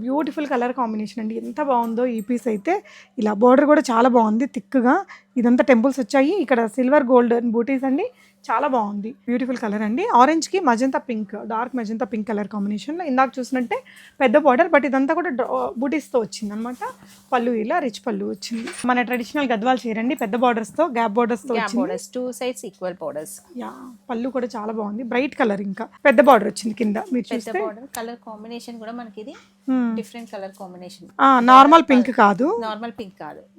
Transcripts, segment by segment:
Beautiful colour combination అండి. ఎంత బాగుందో ఈ పీస్ అయితే. ఇలా బోర్డర్ కూడా చాలా బాగుంది థిక్గా. ఇదంతా టెంపుల్స్ వచ్చాయి. ఇక్కడ సిల్వర్ గోల్డెన్ బూటీస్ అండి. చాలా బాగుంది. బ్యూటిఫుల్ కలర్ అండి. ఆరెంజ్కి magenta pink, dark magenta pink colour కాంబినేషన్లో ఇందాక చూసినట్టే పెద్ద బార్డర్, బట్ ఇదంతా కూడా బూటీస్తో వచ్చింది అనమాట. పళ్ళు ఇలా రిచ్ పళ్ళు వచ్చింది. మన ట్రెడిషనల్ గద్వాల్ చీర అండి, పెద్ద బార్డర్స్తో, గ్యాప్ బార్డర్స్తో వచ్చింది. 2 sides ఈక్వల్ బార్డర్స్. యా, పళ్ళు కూడా చాలా బాగుంది. బ్రైట్ కలర్, ఇంకా పెద్ద బార్డర్ వచ్చింది కింద. మీరు చూస్తే బార్డర్ కలర్ కాంబినేషన్ కూడా మనకి ఇది different colour combination. Normal pink కాదు,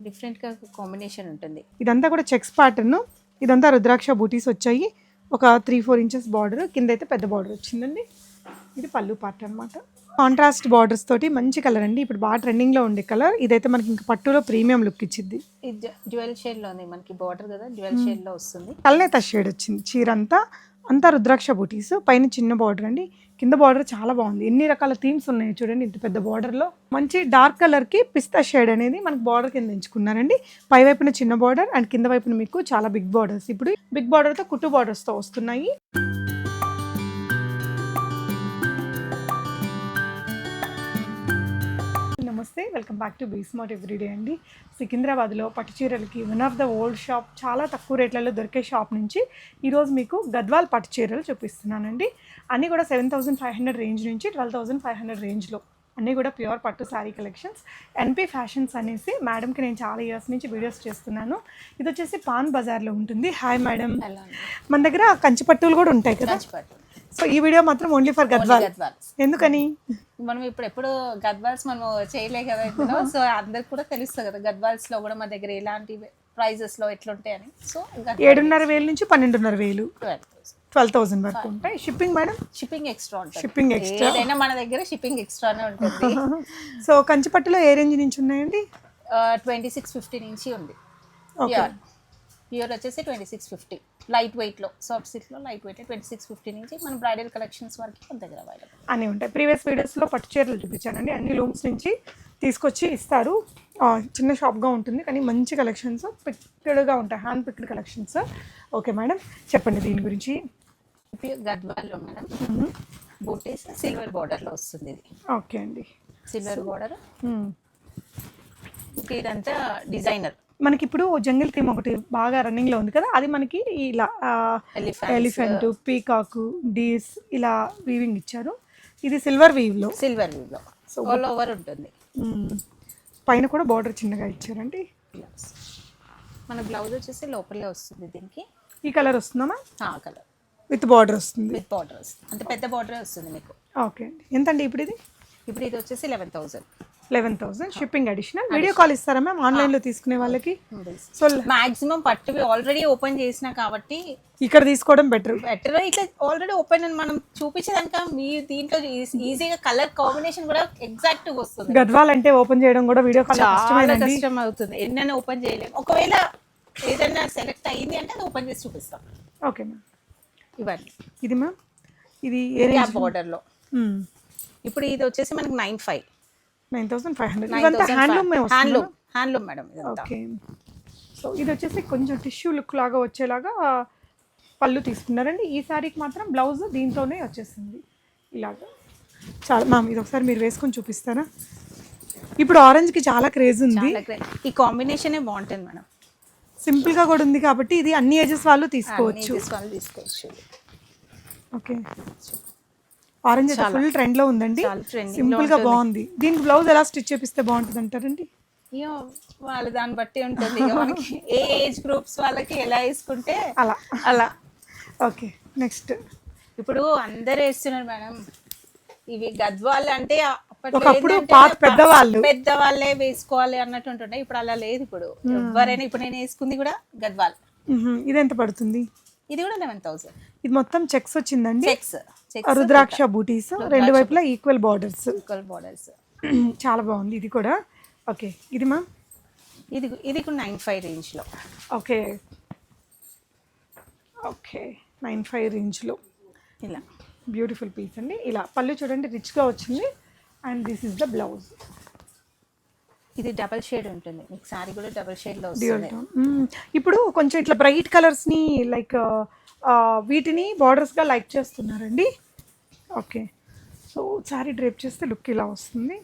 డిఫరెంట్ కాంబినేషన్ ఉంటుంది. ఇదంతా కూడా చెక్స్ ప్యాటర్న్. ఇదంతా రుద్రాక్ష బూటీస్ వచ్చాయి. ఒక 3-4 ఇంచెస్ బార్డర్, కింద అయితే పెద్ద బార్డర్ వచ్చిందండి. ఇది పళ్ళు పార్ట్ అనమాట. కాంట్రాస్ట్ బార్డర్స్ తోటి మంచి కలర్ అండి. ఇప్పుడు బాగా ట్రెండింగ్లో ఉండే కలర్. ఇదైతే మనకి ఇంకా పట్టులో ప్రీమియం లుక్ ఇచ్చింది. ఇది డ్యూయల్ షేడ్లో ఉంది మనకి బార్డర్ కదా, డ్యూయల్ షేడ్లో వస్తుంది. కల్నేత షేడ్ వచ్చింది చీర అంతా రుద్రాక్ష బూటీస్. పైన చిన్న బార్డర్ అండి, కింద బార్డర్ చాలా బాగుంది. ఎన్ని రకాల థీమ్స్ ఉన్నాయి చూడండి. ఇంత పెద్ద బార్డర్లో మంచి డార్క్ కలర్కి పిస్తా షేడ్ అనేది మనకి బార్డర్ కింద ఎంచుకున్నారండి. పై వైపున చిన్న బార్డర్ అండ్ కింద వైపున మీకు చాలా బిగ్ బార్డర్స్. ఇప్పుడు బిగ్ బార్డర్తో కుట్టు బార్డర్స్తో వస్తున్నాయి. నమస్తే, welcome back to Bsmart everyday అండి. సికింద్రాబాద్లో పట్టు చీరలకి one of the old shop, చాలా తక్కువ రేట్లలో దొరికే షాప్ నుంచి ఈరోజు మీకు గద్వాల్ పట్టు చీరలు చూపిస్తున్నానండి. అన్నీ కూడా 7,500 రేంజ్ నుంచి 12,500 రేంజ్లో అన్నీ కూడా ప్యూర్ పట్టు శారీ కలెక్షన్స్. ఎన్పి ఫ్యాషన్స్ అనేసి మేడంకి నేను చాలా ఇయర్స్ నుంచి వీడియోస్ చేస్తున్నాను. ఇది వచ్చేసి పాన్ బజార్లో ఉంటుంది. హాయ్ మేడం, మన దగ్గర కంచి పట్టులు కూడా ఉంటాయి కదా. సో ఈ వీడియో మాత్రం ఓన్లీ ఫర్ గద్వాల్. ఎందుకని మనం ఎప్పుడు గద్వాల్స్ మనం చేయలే కదా ఇప్పుడు. సో అందరికి కూడా తెలుస్తుంది కదా గద్వాల్స్ లో కూడా మా దగ్గర ఎలాంటి ప్రైజెస్ లో ఎట్లుంటాయని. సో 7,500 నుంచి 12,500, 12,000 వరకు ఉంటాయి. Shipping madam? షిప్పింగ్ ఎక్స్ట్రా ఉంటుంది. షిప్పింగ్ ఎక్స్ట్రా ఏదైనా మన దగ్గర షిప్పింగ్ ఎక్స్ట్రానే ఉంటుంది. సో కంచి పట్టులో ఏ రేంజ్ నుంచి ఉన్నాయండి? 2650 నుంచి ఉంది. ప్యూర్ వచ్చేసి 2650. లైట్ వెయిట్లో, సాఫ్ట్ సిల్క్లో లైట్ వెయిట్ 2650 నుంచి మన బ్రైడల్ కలెక్షన్స్ వరకు మన దగ్గర అవైలబుల్ అన్నీ ఉంటాయి. ప్రీవియస్ వీడియోస్లో పట్టు చీరలు చూపించానండి. అన్ని లూమ్స్ నుంచి తీసుకొచ్చి ఇస్తారు. చిన్న షాప్గా ఉంటుంది కానీ మంచి కలెక్షన్స్ పిక్డ్గా ఉంటాయి, hand picked collections. Okay madam, చెప్పండి దీని గురించి. గద్వాల్లో మేడం బూటీస్ సిల్వర్ బార్డర్లో వస్తుంది. ఇది ఓకే అండి, సిల్వర్ బార్డర్. ఇదంతా డిజైనర్. మనకి ఇప్పుడు జంగిల్ థీమ్ ఒకటి బాగా రన్నింగ్లో ఉంది కదా, అది మనకి ఇలా ఎలిఫెంట్, పీకాక్, డీస్ ఇలా వీవింగ్ ఇచ్చారు. ఇది సిల్వర్ వీవ్లో సో ఆల్ ఓవర్ ఉంటుంది. పైన కూడా బార్డర్ చిన్నగా ఇచ్చారండి. మన బ్లౌజ్ వచ్చేసి లోపలే వస్తుంది. దీనికి ఈ కలర్ వస్తుందమ్మా? కలర్ విత్ బార్డర్ వస్తుంది. విత్ బార్డర్ వస్తుంది, అంత పెద్ద బార్డరే వస్తుంది మీకు. ఓకే అండి, ఎంతండి ఇప్పుడు ఇది? ఇప్పుడు ఇది వచ్చేసి 11,000 షిప్పింగ్ అడిషనల్. వీడియో కాల్ ఇస్తారా మ్యామ్ ఆన్లైన్లో తీసుకునే వాళ్ళకి? సో మాక్సిమం పట్టువి ఆల్రెడీ ఓపెన్ చేసినా కాబట్టి ఇక్కడ తీసుకోవడం బెటర్. ఇట్లా ఆల్రెడీ ఓపెన్ అని మనం చూపించేదాక మీ దీంట్లో ఈజీగా కలర్ కాంబినేషన్ కూడా ఎగ్జాక్ట్ గా వస్తుంది. గద్వాల్ అంటే ఓపెన్ చేయడం కూడా వీడియో కాల్ కష్టం అవుతుంది. ఎన్నైనా ఓపెన్ చేయలేము. ఒకవేళ ఏదైనా సెలెక్ట్ అయ్యింది అంటే అది ఓపెన్ చేసి చూపిస్తాం. ఓకే మ్యామ్, ఇవన్నీ. ఇది మ్యామ్ ఇది బార్డర్లో. ఇప్పుడు ఇది వచ్చేసి మనకి 9,500. Handloom madam. ఓకే, సో ఇది వచ్చేసి కొంచెం టిష్యూ లుక్ లాగా వచ్చేలాగా పళ్ళు తీసుకున్నారండి. ఈ శారీకి మాత్రం బ్లౌజ్ దీంతోనే వచ్చేసింది ఇలాగా. చాలా మ్యామ్, ఇది ఒకసారి మీరు వేసుకొని చూపిస్తారా? ఇప్పుడు ఆరెంజ్కి చాలా క్రేజ్ ఉంది. ఈ కాంబినేషనే బాగుంటుంది మేడం. సింపుల్గా కూడా ఉంది కాబట్టి ఇది అన్ని ఏజెస్ వాళ్ళు తీసుకోవచ్చు. ఓకే, ఆరెంజ్ ఫుల్ ట్రెండ్ లో ఉందండి. సింపుల్ గా బాగుంది. దీనికి బ్లౌజ్ ఎలా స్టిచ్ చేపిస్తే బాగుంటుంది అంటారండి? వాళ్ళ దాన్ని బట్టి ఉంటుంది. మనకి ఏ ఏజ్ గ్రూప్స్ వాళ్ళకి ఎలా వేసుకుంటే అలా. Okay, next. ఇప్పుడు అందరు వేస్తున్నారు మేడం ఇవి. గద్వాల్ అంటే ఒకప్పుడు పెద్దవాళ్ళే వేసుకోవాలి అన్నట్టు ఉంటుండే. ఇప్పుడు అలా లేదు. ఇప్పుడు ఎవరైనా, ఇప్పుడు నేను వేసుకుంది కూడా గద్వాల్. ఇది ఎంత పడుతుంది? ఇది కూడా 11,000. ఇది మొత్తం చెక్స్ వచ్చిందండి. చెక్స్ రుద్రాక్ష బూటీస్, రెండు వైపులా ఈక్వల్ బార్డర్స్. చాలా బాగుంది ఇది కూడా. ఓకే, ఇది మ్యామ్ ఇది కూడా 95 రేంజ్లో. ఓకే 95 రేంజ్లో ఇలా బ్యూటిఫుల్ పీస్ అండి. ఇలా పళ్ళు చూడండి రిచ్గా వచ్చింది. And this is the blouse. ఇది డబల్ షేడ్ ఉంటుంది మీకు. సారీ కూడా డబల్ షేడ్లో వస్తుంది. ఇప్పుడు కొంచెం ఇట్లా బ్రైట్ కలర్స్ని లైక్ వీటిని బార్డర్స్గా లైక్ చేస్తున్నారండి. ఓకే, సో శారీ డ్రేప్ చేస్తే లుక్ ఇలా వస్తుంది.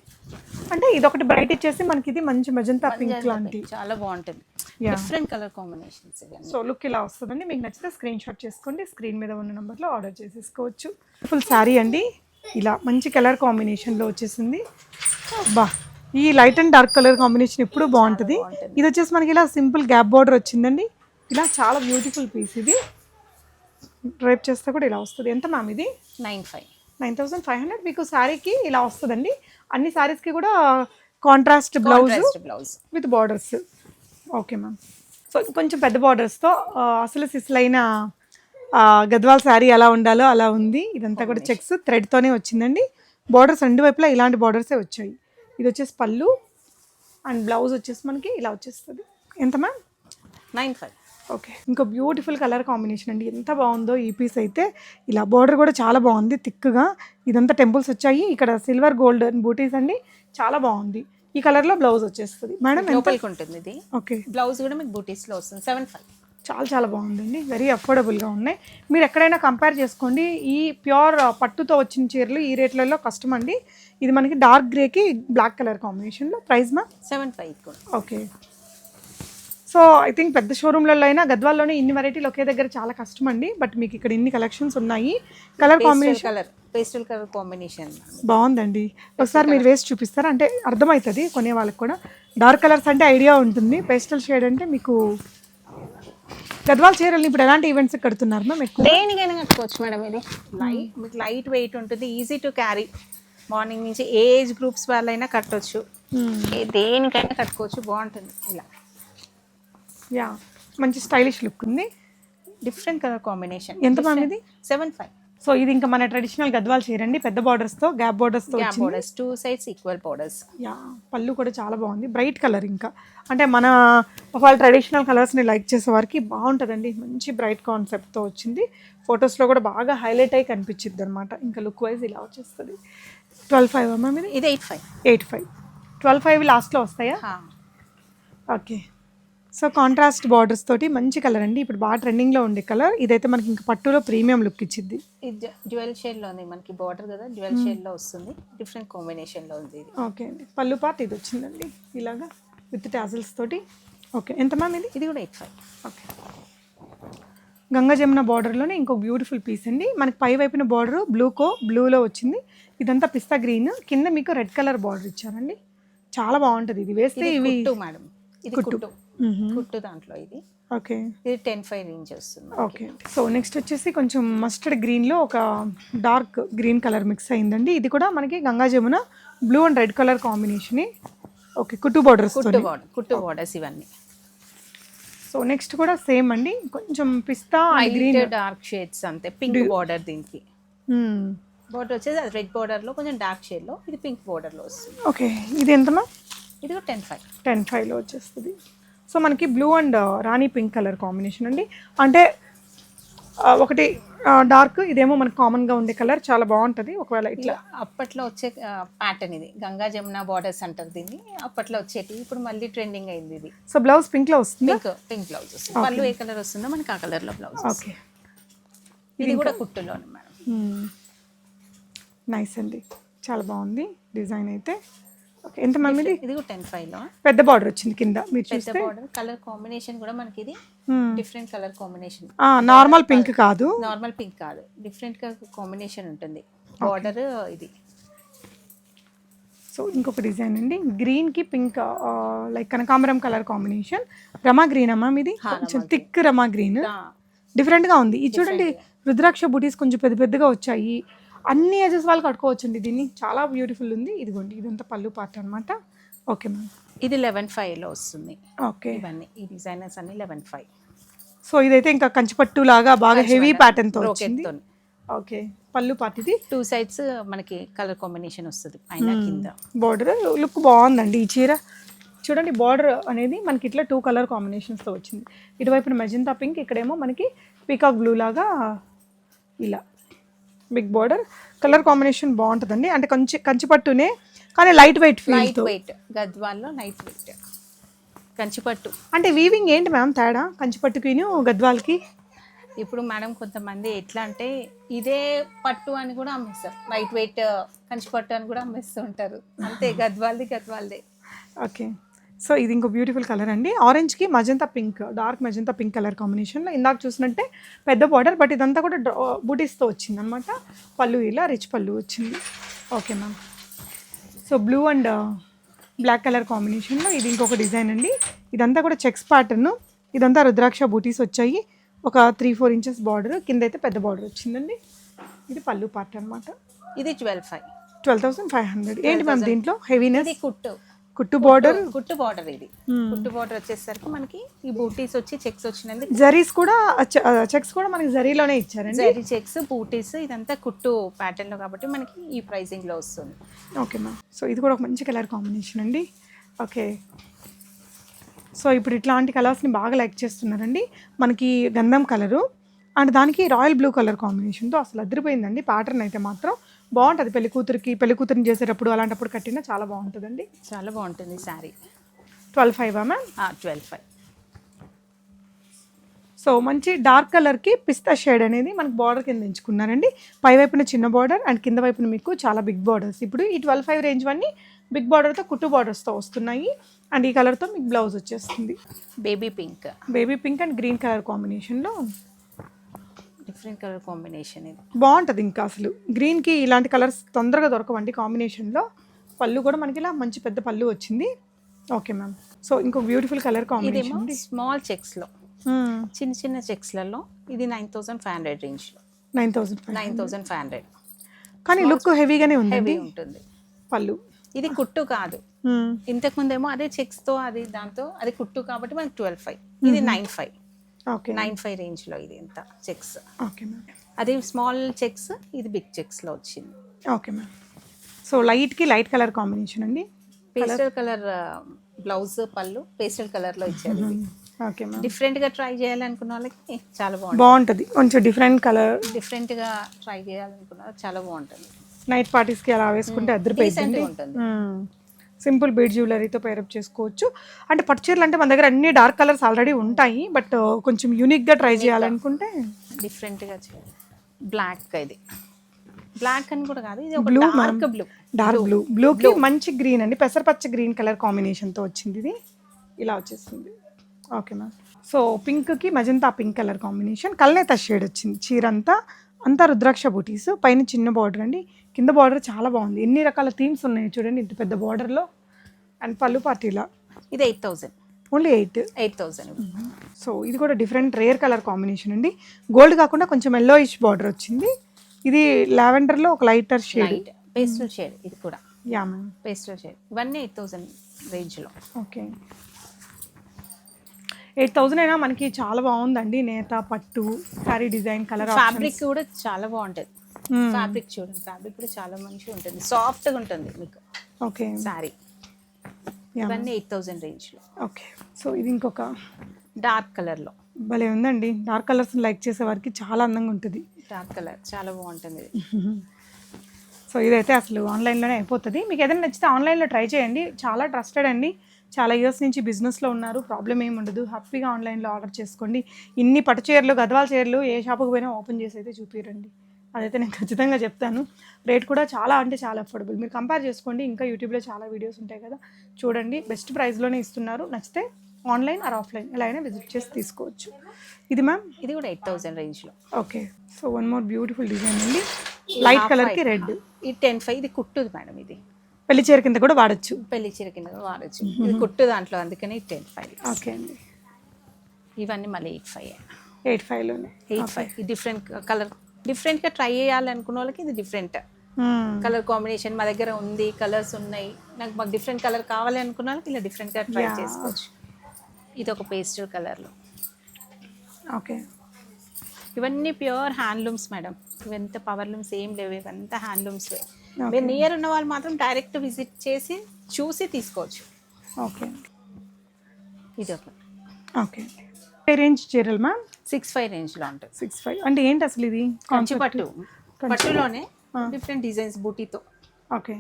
అంటే ఇది ఒకటి బ్రైట్ ఇచ్చేసి మనకి ఇది మంచి మెజంతా పింక్ లాంటి చాలా బాగుంటుంది. డిఫరెంట్ కలర్ కాంబినేషన్స్ ఇవన్నీ. సో లుక్ ఇలా వస్తుందండి. మీకు నచ్చితే స్క్రీన్ షాట్ చేసుకోండి, స్క్రీన్ మీద ఉన్న నెంబర్లో ఆర్డర్ చేసేసుకోవచ్చు. ఫుల్ శారీ అండి, ఇలా మంచి కలర్ కాంబినేషన్లో వచ్చేసింది. బా, ఈ light and dark colour combination ఎప్పుడు బాగుంటుంది. ఇది వచ్చేసి మనకి ఇలా సింపుల్ గ్యాప్ బార్డర్ వచ్చిందండి. ఇలా చాలా బ్యూటిఫుల్ పీస్ ఇది. డ్రైప్ చేస్తే కూడా ఇలా వస్తుంది. ఎంత మ్యామ్ ఇది? 9,500. మీకు శారీకి ఇలా వస్తుందండి. అన్ని శారీస్కి కూడా contrast blouse with borders. Okay ma'am. So కొంచెం పెద్ద బార్డర్స్తో అసలు సిస్లైన గద్వాల్ శారీ ఎలా ఉండాలో అలా ఉంది. ఇదంతా కూడా చెక్స్ థ్రెడ్తోనే వచ్చిందండి. బార్డర్స్ రెండు వైపులా ఇలాంటి బార్డర్సే వచ్చాయి. ఇది వచ్చేసి పళ్ళు అండ్ బ్లౌజ్ వచ్చేసి మనకి ఇలా వచ్చేస్తుంది. ఎంత మ్యామ్? 9,500. ఓకే. ఇంకో బ్యూటిఫుల్ కలర్ కాంబినేషన్ అండి. ఎంత బాగుందో ఈ పీస్ అయితే. ఇలా బార్డర్ కూడా చాలా బాగుంది థిక్గా. ఇదంతా టెంపుల్స్ వచ్చాయి, ఇక్కడ సిల్వర్ గోల్డ్ బూటీస్ అండి. చాలా బాగుంది. ఈ కలర్లో బ్లౌజ్ వచ్చేస్తుంది మేడం. లోపలికి ఉంటుంది ఇది. ఓకే. బ్లౌజ్ కూడా మీకు బూటీస్లో వస్తుంది. 7,500. చాలా చాలా బాగుందండి. వెరీ అఫోర్డబుల్గా ఉన్నాయి. మీరు ఎక్కడైనా కంపేర్ చేసుకోండి. ఈ ప్యూర్ పట్టుతో వచ్చిన చీరలు ఈ రేట్లలో కష్టం అండి. ఇది మనకి డార్క్ గ్రేకి బ్లాక్ కలర్ కాంబినేషన్లో. ప్రైస్ మా 7,500. ఓకే. సో ఐ థింక్ పెద్ద షోరూమ్లలో అయినా గద్వాల్లోనే ఇన్ని వెరైటీలు ఒకే దగ్గర చాలా కష్టం అండి. బట్ మీకు ఇక్కడ ఇన్ని కలెక్షన్స్ ఉన్నాయి. Colour combination pastel colour combination బాగుందండి. ఒకసారి మీరు వేసి చూపిస్తారా? అంటే అర్థమవుతుంది కొనే వాళ్ళకి కూడా. డార్క్ కలర్స్ అంటే ఐడియా ఉంటుంది, పేస్టల్ షేడ్ అంటే మీకు. గద్వాల్ చీరలు ఇప్పుడు ఎలాంటి ఈవెంట్స్ కడుతున్నారు మ్యామ్? ఎక్కువ దేనికైనా కట్టుకోవచ్చు మేడం. ఇది మీకు లైట్ వెయిట్ ఉంటుంది, ఈజీ టు క్యారీ. మార్నింగ్ నుంచి ఏజ్ గ్రూప్స్ వాళ్ళైనా కట్టవచ్చు, దేనికైనా కట్టుకోవచ్చు. బాగుంటుంది ఇలా. యా, మంచి స్టైలిష్ లుక్ ఉంది. Different colour combination. ఎంత మ్యామ్ ఇది? 7,500. సో ఇది ఇంకా మన ట్రెడిషనల్ గద్వాల్ చీర అండి. పెద్ద బార్డర్స్తో గ్యాప్ బార్డర్స్తో borders, 2 sides equal borders. Yeah, పళ్ళు కూడా చాలా బాగుంది. Bright colour. ఇంకా అంటే మన వాళ్ళ ట్రెడిషనల్ కలర్స్ని లైక్ చేసే వారికి బాగుంటుందండి. మంచి బ్రైట్ కాన్సెప్ట్తో వచ్చింది. ఫొటోస్లో కూడా బాగా హైలైట్ అయ్యి కనిపించింది అనమాట. ఇంకా లుక్ వైజ్ ఇలా వచ్చేస్తుంది. 12,500 మ్యామ్ ఇది? ఇది 8,500. 8,500. 12,500 లాస్ట్లో వస్తాయా? ఓకే. సో కాంట్రాస్ట్ బార్డర్స్ తోటి మంచి కలర్ అండి. ఇప్పుడు బాగా ట్రెండింగ్లో ఉండే కలర్. ఇదైతే మనకి ఇంకా పట్టులో ప్రీమియం లుక్ ఇచ్చింది. ఇది డ్యూయల్ షేడ్లో ఉంది మనకి. బార్డర్ కదా, డ్యూయల్ షేడ్లో వస్తుంది. డిఫరెంట్ కాంబినేషన్లో ఉంది ఇది. ఓకే అండి. పళ్ళు పార్ట్ ఇది వచ్చిందండి ఇలాగా విత్ టాజిల్స్ తోటి. ఓకే. ఎంత మ్యామ్ ఇది? ఇది కూడా 8,500. ఓకే. గంగా జమున బార్డర్లోనే ఇంకో బ్యూటిఫుల్ పీస్ అండి. మనకి పై వైపున బార్డర్ బ్లూలో వచ్చింది. ఇదంతా పిస్తా గ్రీన్, కింద మీకు రెడ్ కలర్ బార్డర్ ఇచ్చారండి. చాలా బాగుంటుంది. ఇది వేస్తే ఇవి మేడం. ఇది కుట్టు దాంట్లో ఇది. ఓకే. ఇది 10,500 రేంజ్ వస్తుంది. ఓకే. సో నెక్స్ట్ వచ్చేసి కొంచెం మస్టర్డ్ గ్రీన్లో ఒక డార్క్ గ్రీన్ కలర్ మిక్స్ అయిందండి. ఇది కూడా మనకి Ganga Jamuna blue and red colour combination. Okay. కుట్టు బార్డర్స్ ఇవన్నీ. సో నెక్స్ట్ కూడా సేమ్ అండి, కొంచెం పిస్తా గ్రీన్ డార్క్ షేడ్స్ అంతే. పింక్ బార్డర్ దీనికి. బార్డర్ వచ్చేసి అది రెడ్ బార్డర్లో కొంచెం డార్క్ షేడ్లో, ఇది పింక్ బార్డర్లో వస్తుంది. ఓకే. ఇది ఎంతమా? ఇది కూడా 10,500. 10,500లో వచ్చేస్తుంది. సో మనకి blue and Rani pink colour combination అండి. అంటే ఒకటి డార్క్, ఇదేమో మనకు కామన్గా ఉండే కలర్. చాలా బాగుంటుంది. ఒకవేళ ఇట్లా అప్పట్లో వచ్చే ప్యాటర్న్ ఇది. గంగా జమున బార్డర్స్ అంటారు దీన్ని. అప్పట్లో వచ్చేటి, ఇప్పుడు మళ్ళీ ట్రెండింగ్ అయింది ఇది. సో బ్లౌజ్ పింక్లో వస్తుంది. పింక్ బ్లౌజ్ వస్తుంది. పళ్ళు ఏ కలర్ వస్తుందో మనకి ఆ కలర్లో బ్లౌజ్. ఓకే. ఇది కూడా కుట్టులోనే మేడం. నైస్ అండి, చాలా బాగుంది డిజైన్ అయితే. ఓకే. ఎంత మ్యామ్ ఇది? ఇది కూడా 10,500లో పెద్ద బార్డర్ వచ్చింది కింద. మీరు చూస్తే బార్డర్ కలర్ కాంబినేషన్ కూడా మనకి ఇది different colour combination. Normal pink కాదు, డిఫరెంట్ కాంబినేషన్ ఉంటుంది బార్డర్ ఇది. సో ఇంకొక డిజైన్ అండి, గ్రీన్కి పింక్ లైక్ కనకాంబరం కలర్ కాంబినేషన్. రమా గ్రీన్ అమ్మా ఇది, కొంచెం థిక్ రమా గ్రీన్. డిఫరెంట్గా ఉంది. ఇది చూడండి, రుద్రాక్ష బూటీస్ కొంచెం పెద్ద పెద్దగా వచ్చాయి. అన్ని ఏజెస్ వాళ్ళు కట్టుకోవచ్చండి దీన్ని. చాలా బ్యూటిఫుల్ ఉంది. ఇదిగోండి, ఇదంతా పళ్ళు పార్ట్ అనమాట. Okay ma'am. ఇది 11,500లో వస్తుంది. ఓకే. ఇవన్నీ ఈ డిజైనర్స్ అన్ని 11,500. సో ఇదైతే ఇంకా కంచిపట్టు లాగా బాగా హెవీ ప్యాటర్న్తో వచ్చింది. ఓకే. పళ్ళు పార్ట్ ఇది. 2 sides మనకి కలర్ కాంబినేషన్ వస్తుంది పైన కింద. బార్డర్ లుక్ బాగుందండి ఈ చీర. చూడండి, బార్డర్ అనేది మనకి ఇట్లా 2 కలర్ కాంబినేషన్స్తో వచ్చింది. ఇటువైపున మెజంతా పింక్, ఇక్కడేమో మనకి పీకాక్ బ్లూ లాగా ఇలా బిగ్ బార్డర్. కలర్ కాంబినేషన్ బాగుంటుందండి. అంటే కంచిపట్టునే కానీ లైట్ వెయిట్ గద్వాల్లో లైట్ వెయిట్ కంచిపట్టు. అంటే వీవింగ్ ఏంటి మ్యామ్ తేడా కంచిపట్టుకి గద్వాల్కి? ఇప్పుడు మేడం కొంతమంది ఎట్లా అంటే ఇదే పట్టు అని కూడా అమ్మేస్తారు, లైట్ వెయిట్ కంచి పట్టు అని కూడా అమ్మేస్తూ ఉంటారు. అంతే, గద్వాల్దే. ఓకే. సో ఇది ఇంకో బ్యూటిఫుల్ కలర్ అండి, ఆరెంజ్కి magenta pink, dark magenta pink colour కాంబినేషన్లో. ఇందాక చూసినట్టే పెద్ద బార్డర్, బట్ ఇదంతా కూడా బూటీస్తో వచ్చింది అనమాట. పళ్ళు ఇలా రిచ్ పళ్ళు వచ్చింది. Okay ma'am. So blue and black colour కాంబినేషన్లో ఇది ఇంకొక డిజైన్ అండి. ఇదంతా కూడా చెక్స్ ప్యాటర్న్, ఇదంతా రుద్రాక్ష బూటీస్ వచ్చాయి. ఒక 3-4 ఇంచెస్ బార్డర్, కింద అయితే పెద్ద బార్డర్ వచ్చిందండి. ఇది పళ్ళు పార్ట్ అనమాట. ఇది 12,500. ఏంటి మ్యామ్ దీంట్లో హెవీనెస్? ఇది కుట్టు బార్డర్, కుట్టు బార్డర్. ఇది కుట్టు బార్డర్ వచ్చేసరికి మనకి ఈ బూటీస్ వచ్చి చెక్స్ వచ్చినందుకు, జరీస్ కూడా చెక్స్ కూడా మనకి జరీలోనే ఇచ్చారండి. జరీ చెక్స్, బూటీస్, ఇదంతా కుట్టు ప్యాటర్న్ లో కాబట్టి మనకి ఈ ప్రైసింగ్ లో వస్తుంది. Okay ma'am. సో ఇది కూడా ఒక మంచి కలర్ కాంబినేషన్ అండి. ఓకే. సో ఇప్పుడు ఇట్లాంటి కలర్స్ని బాగా లైక్ చేస్తున్నారండి. మనకి గంధం కలరు అండ్ దానికి రాయల్ బ్లూ కలర్ కాంబినేషన్తో అసలు అదిరిపోయిందండి. ప్యాటర్న్ అయితే మాత్రం బాగుంటుంది. పెళ్లి కూతురిని చేసేటప్పుడు అలాంటప్పుడు కట్టినా చాలా బాగుంటుందండి. చాలా బాగుంటుంది శారీ. 12,500 మ్యామ్. 12,500. సో మంచి డార్క్ కలర్కి పిస్తా షేడ్ అనేది మనకు బార్డర్ కింద ఎంచుకున్నారండి. పై వైపున చిన్న బార్డర్ అండ్ కింద వైపున మీకు చాలా బిగ్ బార్డర్స్. ఇప్పుడు ఈ 12,500 రేంజ్ అన్నీ బిగ్ బార్డర్తో కుట్టు బార్డర్స్తో వస్తున్నాయి. అండ్ ఈ కలర్తో మీకు బ్లౌజ్ వచ్చేస్తుంది. Baby pink and green colour కాంబినేషన్లో డిఫరెంట్ కలర్ కాంబినేషన్. ఇది బాగుంటుంది. ఇంకా అసలు గ్రీన్కి ఇలాంటి కలర్స్ తొందరగా దొరకవండి కాంబినేషన్లో. పళ్ళు కూడా మనకి ఇలా మంచి పెద్ద పళ్ళు వచ్చింది. Okay ma'am. సో ఇంకో బ్యూటిఫుల్ కలర్ కాంబినేషన్, స్మాల్ చెక్స్లో, చిన్న చెక్స్లలో. ఇది 9,500 రేంజ్లో. 9,500. కానీ లుక్ హెవీగానే ఉంది. ఉంటుంది పళ్ళు. ఇది కుట్టు కాదు, ఇంతకు ముందేమో అదే చెక్స్తో అది దాంతో అది కుట్టు కాబట్టి మనకి 12,500. ఇది 9,500. ఓకే. 9,500 రేంజ్లో. ఇది ఎంత చెక్స్. Okay ma'am. అది స్మాల్ చెక్స్, ఇది బిగ్ చెక్స్లో వచ్చింది. Okay ma'am. సో లైట్కి లైట్ కలర్ కాంబినేషన్ అండి. పేస్టల్ కలర్ బ్లౌజ్, పళ్ళు పేస్టల్ కలర్లో ఇచ్చారు. Okay ma'am. డిఫరెంట్గా ట్రై చేయాలనుకున్న వాళ్ళకి చాలా బాగుంటుంది. కొంచెం డిఫరెంట్ కలర్, డిఫరెంట్గా ట్రై చేయాలనుకున్న వాళ్ళకి చాలా బాగుంటుంది. నైట్ పార్టీస్కి అలా వేసుకుంటే అద్దరిపోయింది. సింపుల్ బీడ్ జ్యువెలరీతో పేరప్ చేసుకోవచ్చు. అంటే పట్టు చీరలు అంటే మన దగ్గర అన్ని డార్క్ కలర్స్ ఆల్రెడీ ఉంటాయి, బట్ కొంచెం యూనిక్గా ట్రై చేయాలనుకుంటే డిఫరెంట్గా చేయాలి. బ్లాక్, ఇది బ్లాక్ అని కూడా కాదు, ఇది బ్లూ, డార్క్ బ్లూకి మంచి గ్రీన్ అండి, పెసరపచ్చ గ్రీన్ కలర్ కాంబినేషన్తో వచ్చింది. ఇది ఇలా వచ్చేస్తుంది. Okay ma'am. సో పింక్కి మజంతా పింక్ కలర్ కాంబినేషన్, కల్నేత షేడ్ వచ్చింది. చీర అంతా రుద్రాక్ష బూటీస్, పైన చిన్న బార్డర్ అండి, కింద బార్డర్ చాలా బాగుంది. ఎన్ని రకాల థీమ్స్ ఉన్నాయి చూడండి ఇంత పెద్ద బార్డర్లో. అండ్ పళ్ళు పార్టీలా. ఇది 8,000. ఓన్లీ 8,000. సో ఇది కూడా డిఫరెంట్ రేర్ కలర్ కాంబినేషన్ అండి. గోల్డ్ కాకుండా కొంచెం ఎల్లోయిష్ బార్డర్ వచ్చింది. ఇది లావెండర్లో ఒక లైటర్ షేడ్, పేస్టల్ షేడ్. ఇది కూడా యా మ్యామ్, పేస్టల్ షేడ్. ఇవన్నీ 8,000 రేంజ్లో. ఓకే. 8,000 అయినా మనకి చాలా బాగుందండి. నేత పట్టు శారీ డిజైన్ కలర్, ఫ్యాబ్రిక్ కూడా చాలా బాగుంటుంది. ఫ్యాబ్రిక్ చూడండి, ఫ్యాబ్రిక్ కూడా చాలా మంచిగా ఉంటుంది, సాఫ్ట్గా ఉంటుంది మీకు. ఓకే. శారీ ఇవన్నీ 8,000 రేంజ్లో. ఓకే. సో ఇది ఇంకొక డార్క్ కలర్లో భలే ఉందండి. డార్క్ కలర్స్ లైక్ చేసే వారికి చాలా అందంగా ఉంటుంది. డార్క్ కలర్ చాలా బాగుంటుంది. సో ఇదైతే అసలు ఆన్లైన్లోనే అయిపోతుంది. మీకు ఏదైనా నచ్చితే ఆన్లైన్లో ట్రై చేయండి. చాలా ట్రస్టెడ్ అండి, చాలా ఇయర్స్ నుంచి బిజినెస్లో ఉన్నారు, ప్రాబ్లం ఏమి ఉండదు. హ్యాపీగా ఆన్లైన్లో ఆర్డర్ చేసుకోండి. ఇన్ని పట్టు చీరలు, గద్వాల చీరలు ఏ షాపుకి పోయినా ఓపెన్ చేసి అయితే చూపిరండి, అదైతే నేను ఖచ్చితంగా చెప్తాను. రేట్ కూడా చాలా అంటే చాలా అఫోర్డబుల్. మీరు కంపేర్ చేసుకోండి, ఇంకా యూట్యూబ్లో చాలా వీడియోస్ ఉంటాయి కదా, చూడండి. బెస్ట్ ప్రైస్లోనే ఇస్తున్నారు. నచ్చితే ఆన్లైన్ ఆర్ ఆఫ్లైన్ ఎలా అయినా విజిట్ చేసి తీసుకోవచ్చు. ఇది మ్యామ్, ఇది కూడా 8,000 రేంజ్లో. Okay. So one more beautiful design అండి, లైట్ కలర్కి రెడ్. ఇది 10,500. ఇది కుట్టుది మేడం, ఇది పెళ్లి చీర కింద కూడా వాడచ్చు. పెళ్లి చీర కింద కూడా వాడచ్చు. ఇది కుట్టు దాంట్లో, అందుకని 10,500. ఓకే అండి. ఇవన్నీ మళ్ళీ 8,500. 8,500లోనే. 8,500. ఈ డిఫరెంట్ కలర్, డిఫరెంట్గా ట్రై చేయాలనుకున్న వాళ్ళకి ఇది డిఫరెంట్ కలర్ కాంబినేషన్ మా దగ్గర ఉంది, కలర్స్ ఉన్నాయి. మాకు డిఫరెంట్ కలర్ కావాలి అనుకున్న వాళ్ళకి ఇలా డిఫరెంట్గా ట్రై చేసుకోవచ్చు. ఇది ఒక పేస్టల్ కలర్లో. ఓకే. ఇవన్నీ ప్యూర్ హ్యాండ్లూమ్స్ మేడం. ఇవంతా పవర్ లూమ్స్ ఏం లేవు, ఇవంతా హ్యాండ్లూమ్స్. మీరు నియర్ ఉన్న వాళ్ళు మాత్రం డైరెక్ట్ విజిట్ చేసి చూసి తీసుకోవచ్చు. ఓకే. ఇది ఒక ఓకే. రేంజ్ చీరలు మ్యామ్ 6,500 రేంజ్లో ఉంటుంది. 6,500 అంటే ఏంటి అసలు? ఇది కంచి పట్టులోనే డిఫరెంట్ డిజైన్స్ బూటీతో. ఓకే.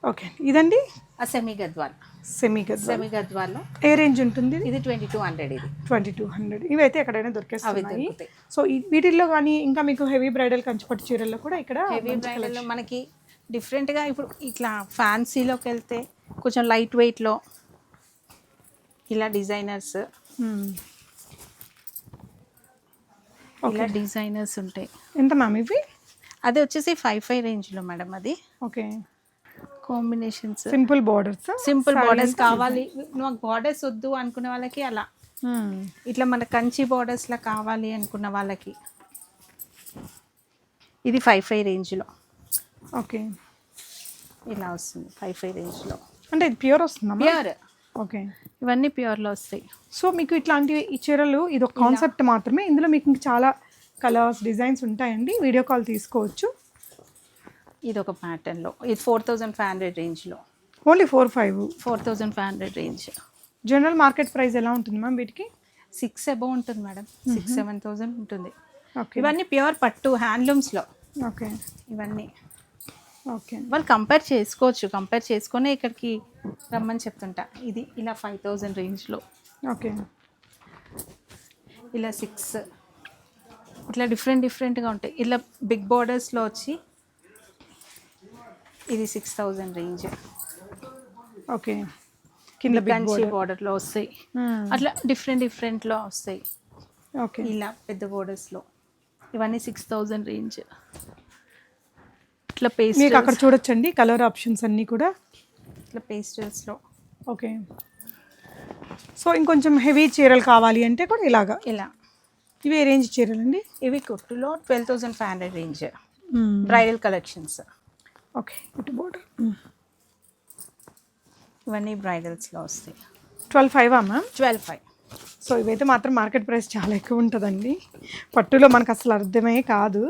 ఓకే, ఇదండి ఆ semi Gadwal. Semi Gadwal. Semi గద్వాల్లో ఏ రేంజ్ ఉంటుంది? ఇది 2200. ఇది 2200. ఇవైతే ఎక్కడైనా అవి దొరికేస్తున్నాయి. దొరుకుతాయి. సో వీటిల్లో కానీ ఇంకా మీకు హెవీ బ్రైడల్ కంచిపట్టు చీరల్లో కూడా ఇక్కడ హెవీ బ్రైడల్లో మనకి డిఫరెంట్గా ఇప్పుడు ఇట్లా ఫ్యాన్సీలోకి వెళ్తే కొంచెం లైట్ వెయిట్లో ఇలా డిజైనర్స్, ఇలా డిజైనర్స్ ఉంటాయి. ఎంత మ్యామ్ ఇవి? అది వచ్చేసి 55 రేంజ్లో మేడం. అది okay, combinations simple borders. Simple borders కావాలి, నాకు బార్డర్స్ వద్దు అనుకునే వాళ్ళకి అలా, ఇట్లా మన కంచి బార్డర్స్లా కావాలి అనుకున్న వాళ్ళకి ఇది 55 రేంజ్లో. ఓకే, ఇలా వస్తుంది 55 రేంజ్లో. అంటే ఇది ప్యూర్ వస్తుందా? ప్యూర్. ఓకే, ఇవన్నీ ప్యూర్లో వస్తాయి. సో మీకు ఇట్లాంటివి ఈ చీరలు ఇది ఒక కాన్సెప్ట్ మాత్రమే, ఇందులో మీకు ఇంకా చాలా కలర్స్ డిజైన్స్ ఉంటాయండి. వీడియో కాల్ తీసుకోవచ్చు. ఇది ఒక ప్యాటర్న్లో, ఇది 4500 రేంజ్లో. Only 4500 range. General market price ఎలా ఉంటుంది మ్యామ్ వీటికి? 6 అబౌవ్ ఉంటుంది మేడం. 6-7,000 ఉంటుంది. ఓకే, ఇవన్నీ ప్యూర్ పట్టు హ్యాండ్లూమ్స్లో. ఓకే, ఇవన్నీ ఓకే. వాళ్ళు కంపేర్ చేసుకోవచ్చు, కంపేర్ చేసుకొని ఇక్కడికి రమ్మని చెప్తుంటా. ఇది ఇలా 5000 రేంజ్లో. ఓకే, ఇలా 6 ఇట్లా డిఫరెంట్గా ఉంటాయి. ఇలా బిగ్ బార్డర్స్లో వచ్చి ఇది 6000 రేంజ్. ఓకే, కింద కంచి బార్డర్లో వస్తాయి. అట్లా డిఫరెంట్లో వస్తాయి. ఓకే, ఇలా పెద్ద బోర్డర్స్లో ఇవన్నీ 6000 రేంజ్. ఇట్లా పేస్ట్ మీకు అక్కడ చూడొచ్చండి కలర్ ఆప్షన్స్ అన్నీ కూడా. ఇట్లా పేస్టల్స్లో. ఓకే, సో ఇంకొంచెం హెవీ చీరలు కావాలి అంటే కూడా ఇలాగా. ఇలా ఇవి ఏ రేంజ్ చీరలు అండి? ఇవి కుట్టులో 12500 రేంజ్ బ్రైడల్ కలెక్షన్స్. ఓకే, ఇటు బోర్డర్. ఇవన్నీ బ్రైడల్స్లో వస్తాయి. 12,500 మ్యామ్? 12,500. సో ఇవైతే మాత్రం మార్కెట్ ప్రైస్ చాలా ఎక్కువ ఉంటుందండి. పట్టులో మనకు అసలు అర్థమే కాదు.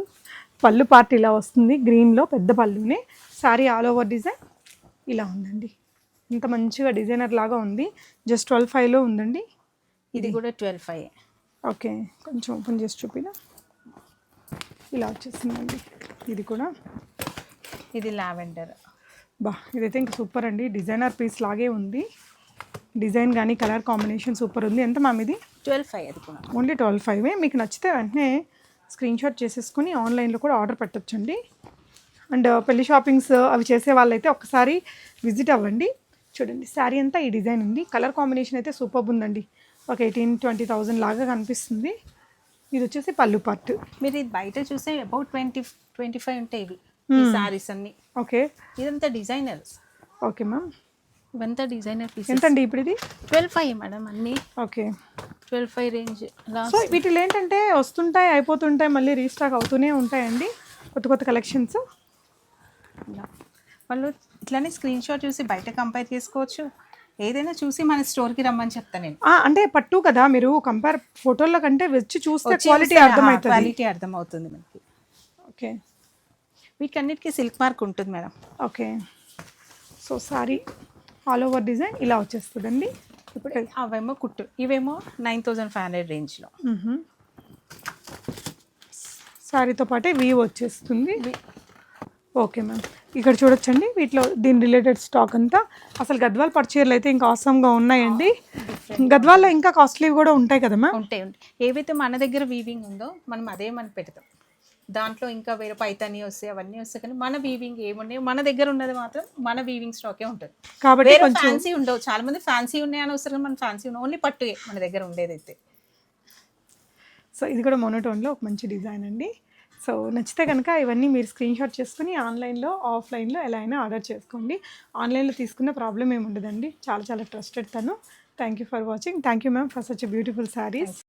పళ్ళు పార్ట్ ఇలా వస్తుంది, గ్రీన్లో పెద్ద పళ్ళునే. శారీ ఆల్ ఓవర్ డిజైన్ ఇలా ఉందండి. ఇంత మంచిగా డిజైనర్ లాగా ఉంది. జస్ట్ 12,500లో ఉందండి. ఇది కూడా 12,500. ఓకే, కొంచెం ఓపెన్ చేసి చూపినా. ఇలా వచ్చేసిందండి. ఇది కూడా. ఇది లావెండర్. బా, ఇదైతే ఇంకా సూపర్ అండి. డిజైనర్ పీస్ లాగే ఉంది. డిజైన్ కానీ కలర్ కాంబినేషన్ సూపర్ ఉంది. ఎంత మ్యామ్ ఇది? 12,500. అది కూడా ఓన్లీ 12,500. మీకు నచ్చితే వెంటనే స్క్రీన్ షాట్ చేసేసుకొని ఆన్లైన్లో కూడా ఆర్డర్ పెట్టొచ్చండి. అండ్ పెళ్లి షాపింగ్స్ అవి చేసే వాళ్ళైతే ఒకసారి విజిట్ అవ్వండి. చూడండి, శారీ అంతా ఈ డిజైన్ ఉంది. కలర్ కాంబినేషన్ అయితే సూపర్ ఉందండి. ఒక 18,000-20,000 లాగా కనిపిస్తుంది. ఇది వచ్చేసి పళ్ళు పార్ట్. మీరు ఇది బయట చూస్తే అబౌట్ 20-25 ఉంటాయి ఇవి సారీస్ అన్ని. ఓకే, ఇదంతా డిజైనర్స్. ఓకే మ్యామ్, ఇవంతా డిజైనర్ పీసెస్. ఎంతండి ఇప్పుడు ఇది? 12,500 మేడం అన్నీ. Okay, 12,500 range. సో వీటిలో ఏంటంటే వస్తుంటాయి, అయిపోతుంటాయి, మళ్ళీ రీస్టాక్ అవుతూనే ఉంటాయండి కొత్త కొత్త కలెక్షన్స్. వాళ్ళు ఇట్లానే స్క్రీన్ షాట్ చూసి బయట కంపేర్ చేసుకోవచ్చు. ఏదైనా చూసి మన స్టోర్కి రమ్మని చెప్తాను నేను. అంటే పట్టు కదా, మీరు కంపేర్ ఫోటోల కంటే వచ్చి చూస్తే క్వాలిటీ అర్థమవుతుంది. క్వాలిటీ అర్థమవుతుంది మనకి. ఓకే, వీటన్నిటికీ సిల్క్ మార్క్ ఉంటుంది madam. Okay, so sorry all over design ఇలా వచ్చేస్తుందండి. ఇప్పుడు అవేమో కుట్టు, ఇవేమో 9,500 రేంజ్లో. శారీతో పాటే వీవ్ వచ్చేస్తుంది. ఓకే మ్యామ్, ఇక్కడ చూడొచ్చండి. వీటిలో దీని రిలేటెడ్ స్టాక్ అంతా. అసలు గద్వాల్ పట్టు చీరలు అయితే ఇంకా ఆసమ్గా ఉన్నాయండి. గద్వాల్లో ఇంకా కాస్ట్లీ కూడా ఉంటాయి కదా మ్యామ్? ఉంటాయి. ఏవైతే మన దగ్గర వీవింగ్ ఉందో మనం అదే మనం పెడతాం. దాంట్లో ఇంకా వేరే పైతాని వస్తాయి, అవన్నీ వస్తాయి. కానీ మన వీవింగ్ ఏమున్నాయి మన దగ్గర ఉన్నది మాత్రం మన వీవింగ్ స్టాకే ఉంటుంది. కాబట్టి ఫ్యాన్సీ ఉండవు. చాలా మంది ఫ్యాన్సీ ఉన్నాయని వస్తారు, మన ఫ్యాన్సీ ఉన్నాయి. ఓన్లీ పట్టు మన దగ్గర ఉండేదైతే. సో ఇది కూడా మోనోటోన్లో ఒక మంచి డిజైన్ అండి. సో నచ్చితే కనుక ఇవన్నీ మీరు స్క్రీన్ షాట్ చేసుకుని ఆన్లైన్లో ఆఫ్లైన్లో ఎలా అయినా ఆర్డర్ చేసుకోండి. ఆన్లైన్లో తీసుకున్న ప్రాబ్లం ఏమి ఉండదండి. చాలా చాలా ట్రస్టెడ్ తను. Thank you for watching. Thank you ma'am for such beautiful saris.